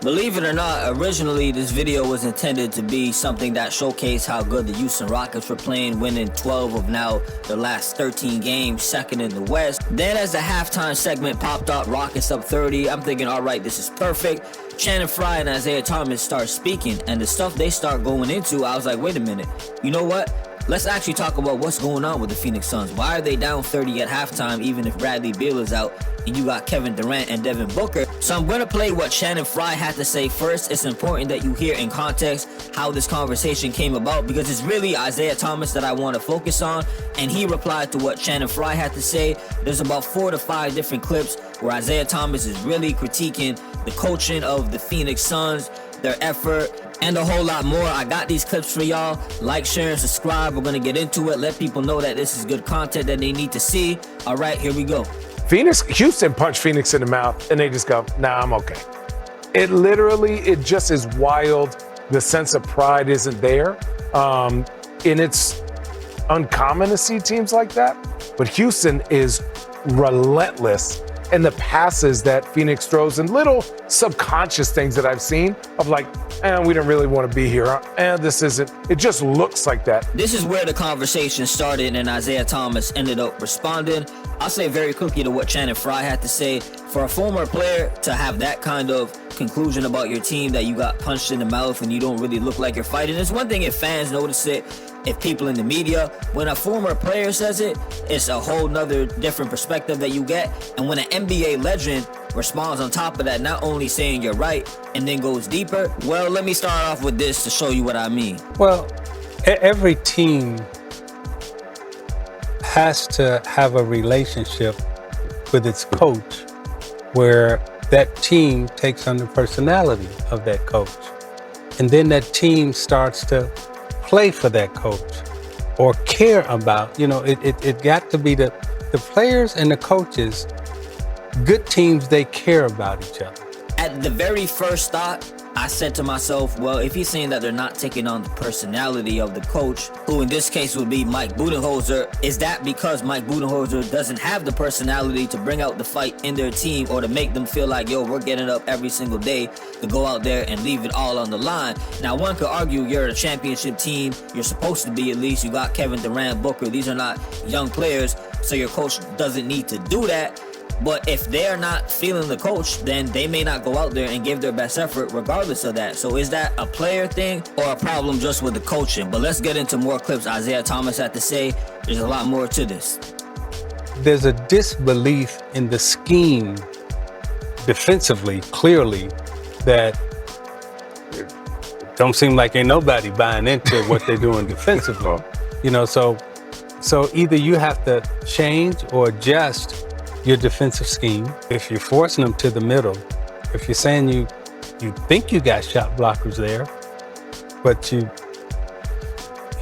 Believe it or not, originally this video was intended to be something that showcased how good the Houston Rockets were playing, winning 12 of now their last 13 games, second in the West. Then as the halftime segment popped up, Rockets up 30, I'm thinking, all right, this is perfect. Channing Frye and Isiah Thomas start speaking, and the stuff they start going into, I was like, wait a minute, you know what? Let's actually talk about what's going on with the Phoenix Suns. Why are they down 30 at halftime, even if Bradley Beal is out and you got Kevin Durant and Devin Booker? So I'm going to play what Channing Frye had to say first. It's important that you hear in context how this conversation came about, because it's really Isiah Thomas that I want to focus on, and he replied to what Channing Frye had to say. There's about 4 to 5 different clips where Isiah Thomas is really critiquing the coaching of the Phoenix Suns, their effort, and a whole lot more. I got these clips for y'all. Like, share, and subscribe. We're going to get into it. Let people know that this is good content that they need to see. All right, here we go. Houston punched Phoenix in the mouth, and they just go, nah, I'm okay. It just is wild. The sense of pride isn't there. And it's uncommon to see teams like that. But Houston is relentless. And the passes that Phoenix throws, and little subconscious things that I've seen of like, we don't really want to be here. This isn't. It just looks like that. This is where the conversation started, and Isiah Thomas ended up responding. I'll say very quickly to what Channing Frye had to say. For a former player to have that kind of conclusion about your team, that you got punched in the mouth and you don't really look like you're fighting, it's one thing if fans notice it, if people in the media. When a former player says it, it's a whole nother different perspective that you get. And when an NBA legend responds on top of that, not only saying you're right and then goes deeper, well, let me start off with this to show you what I mean. Well, every team has to have a relationship with its coach where that team takes on the personality of that coach. And then that team starts to play for that coach or care about, it got to be the players and the coaches. Good teams, they care about each other. At the very first thought, I said to myself, well, if he's saying that they're not taking on the personality of the coach, who in this case would be Mike Budenholzer, is that because Mike Budenholzer doesn't have the personality to bring out the fight in their team or to make them feel like, yo, we're getting up every single day to go out there and leave it all on the line? Now, one could argue you're a championship team. You're supposed to be, at least. You got Kevin Durant, Booker. These are not young players, so your coach doesn't need to do that. But if they're not feeling the coach, then they may not go out there and give their best effort regardless of that. So is that a player thing or a problem just with the coaching? But let's get into more clips Isiah Thomas had to say. There's a lot more to this. There's a disbelief in the scheme defensively, clearly, that don't seem like ain't nobody buying into what they're doing defensively. So either you have to change or adjust your defensive scheme. If you're forcing them to the middle, if you're saying you think you got shot blockers there, but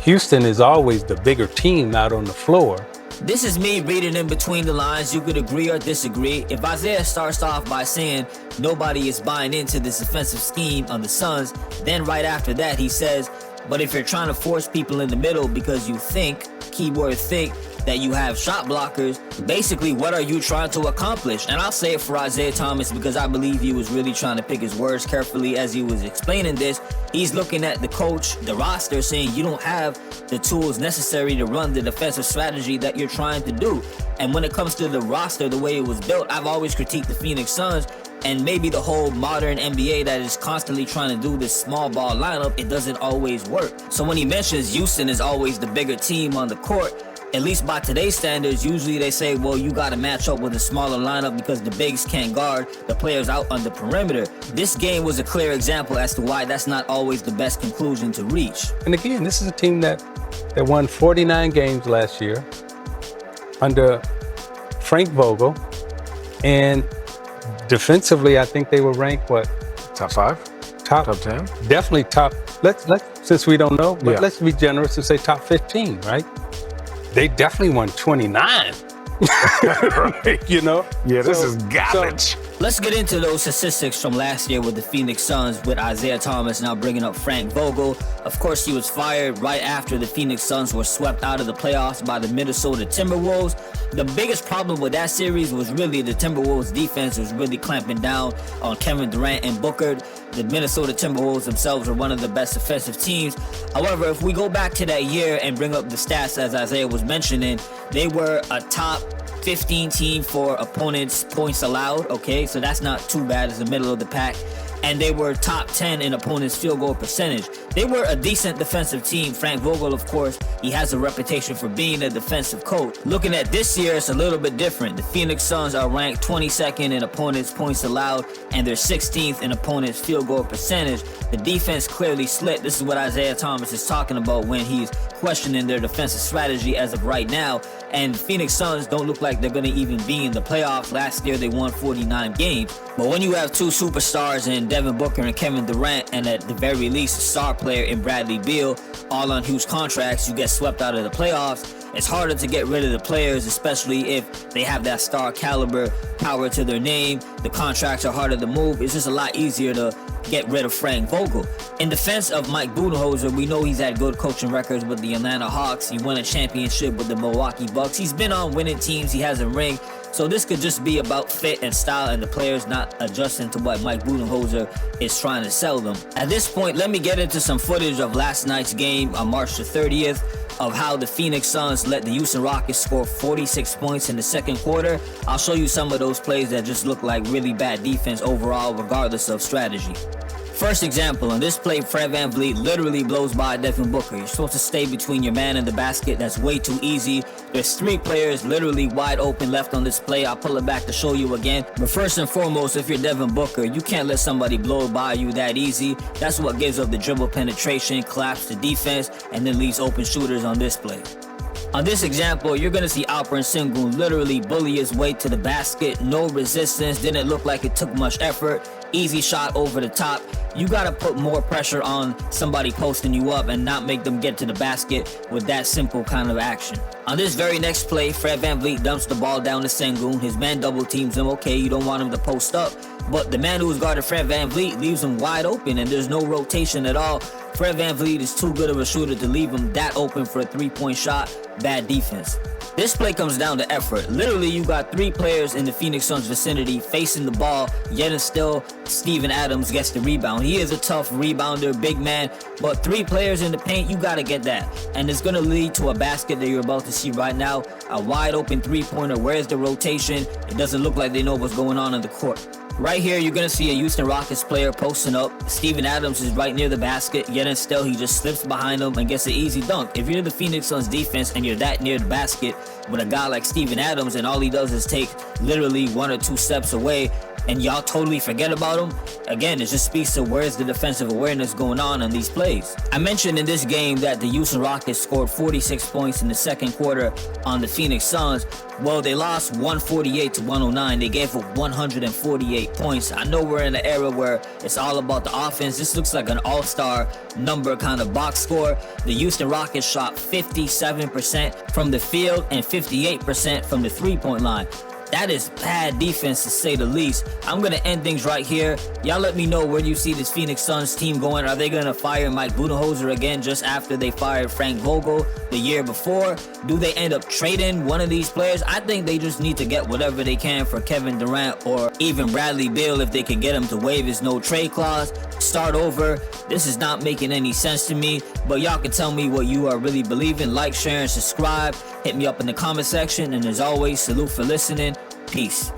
Houston is always the bigger team out on the floor. This is me reading in between the lines. You could agree or disagree. If Isiah starts off by saying nobody is buying into this defensive scheme on the Suns, then right after that he says, but if you're trying to force people in the middle because you think, keyword think, that you have shot blockers, basically what are you trying to accomplish? And I'll say it for Isiah Thomas because I believe he was really trying to pick his words carefully as he was explaining this. He's looking at the coach, the roster, saying you don't have the tools necessary to run the defensive strategy that you're trying to do. And when it comes to the roster, the way it was built, I've always critiqued the Phoenix Suns and maybe the whole modern NBA that is constantly trying to do this small ball lineup. It doesn't always work. So when he mentions Houston is always the bigger team on the court, at least by today's standards, usually they say, well, you got to match up with a smaller lineup because the bigs can't guard the players out on the perimeter. This game was a clear example as to why that's not always the best conclusion to reach. And again, this is a team that won 49 games last year under Frank Vogel. And defensively, I think they were ranked, what? Top 5? Top 10? Definitely top. Let's since we don't know, but let's be generous and say top 15, right? They definitely won 29. Right? Yeah, this is garbage. Let's get into those statistics from last year with the Phoenix Suns, with Isiah Thomas now bringing up Frank Vogel. Of course, he was fired right after the Phoenix Suns were swept out of the playoffs by the Minnesota Timberwolves. The biggest problem with that series was really the Timberwolves defense was really clamping down on Kevin Durant and Booker. The Minnesota Timberwolves themselves are one of the best defensive teams. However, if we go back to that year and bring up the stats as Isiah was mentioning, they were a top 15 team for opponents' points allowed. Okay, so that's not too bad as the middle of the pack. And they were top 10 in opponents' field goal percentage. They were a decent defensive team. Frank Vogel, of course, he has a reputation for being a defensive coach. Looking at this year, it's a little bit different. The Phoenix Suns are ranked 22nd in opponents' points allowed, and they're 16th in opponents' field goal percentage. The defense clearly slipped. This is what Isiah Thomas is talking about when he's questioning their defensive strategy as of right now. And Phoenix Suns don't look like they're going to even be in the playoffs. Last year, they won 49 games. But when you have two superstars in Devin Booker and Kevin Durant, and at the very least, a star player in Bradley Beal, all on huge contracts, you get swept out of the playoffs. It's harder to get rid of the players, especially if they have that star caliber power to their name. The contracts are harder to move. It's just a lot easier to get rid of Frank Vogel. In defense of Mike Budenholzer, we know he's had good coaching records with the Atlanta Hawks. He won a championship with the Milwaukee Bucks. He's been on winning teams. He has a ring. So this could just be about fit and style and the players not adjusting to what Mike Budenholzer is trying to sell them. At this point, let me get into some footage of last night's game on March the 30th of how the Phoenix Suns let the Houston Rockets score 46 points in the second quarter. I'll show you some of those plays that just look like really bad defense overall, regardless of strategy. First example, on this play, Fred VanVleet literally blows by Devin Booker. You're supposed to stay between your man and the basket. That's way too easy. There's three players literally wide open left on this play. I'll pull it back to show you again. But first and foremost, if you're Devin Booker, you can't let somebody blow by you that easy. That's what gives up the dribble penetration, collapse the defense, and then leaves open shooters on this play. On this example, you're going to see Alperen Sengun literally bully his way to the basket. No resistance. Didn't look like it took much effort. Easy shot over the top. You got to put more pressure on somebody posting you up and not make them get to the basket with that simple kind of action. On this very next play, Fred VanVleet dumps the ball down to Sengun. His man double teams him. Okay, you don't want him to post up, but the man who's guarded Fred VanVleet leaves him wide open and there's no rotation at all. Fred VanVleet is too good of a shooter to leave him that open for a three-point shot. Bad defense. This play comes down to effort. Literally, you got three players in the Phoenix Suns vicinity facing the ball, yet and still Steven Adams gets the rebound. He is a tough rebounder, big man, but three players in the paint, you got to get that. And it's going to lead to a basket that you're about to see right now, a wide open three-pointer. Where's the rotation? It doesn't look like they know what's going on in the court. Right here, you're going to see a Houston Rockets player posting up. Steven Adams is right near the basket, yet and still he just slips behind him and gets an easy dunk. If you're the Phoenix Suns defense and you're that near the basket with a guy like Steven Adams and all he does is take literally 1 or 2 steps away and y'all totally forget about him, again, it just speaks to where's the defensive awareness going on these plays. I mentioned in this game that the Houston Rockets scored 46 points in the second quarter on the Phoenix Suns. Well, they lost 148 to 109. They gave up 148 points. I know we're in an era where it's all about the offense. This looks like an all-star number kind of box score. The Houston Rockets shot 57% from the field and 58% from the three-point line. That is bad defense, to say the least. I'm going to end things right here. Y'all let me know where you see this Phoenix Suns team going. Are they going to fire Mike Budenholzer again just after they fired Frank Vogel the year before? Do they end up trading one of these players? I think they just need to get whatever they can for Kevin Durant or even Bradley Beal if they can get him to waive his no-trade clause. Start over. This is not making any sense to me, but y'all can tell me what you are really believing. Like, share, and subscribe. Hit me up in the comment section, and as always, salute for listening. Peace.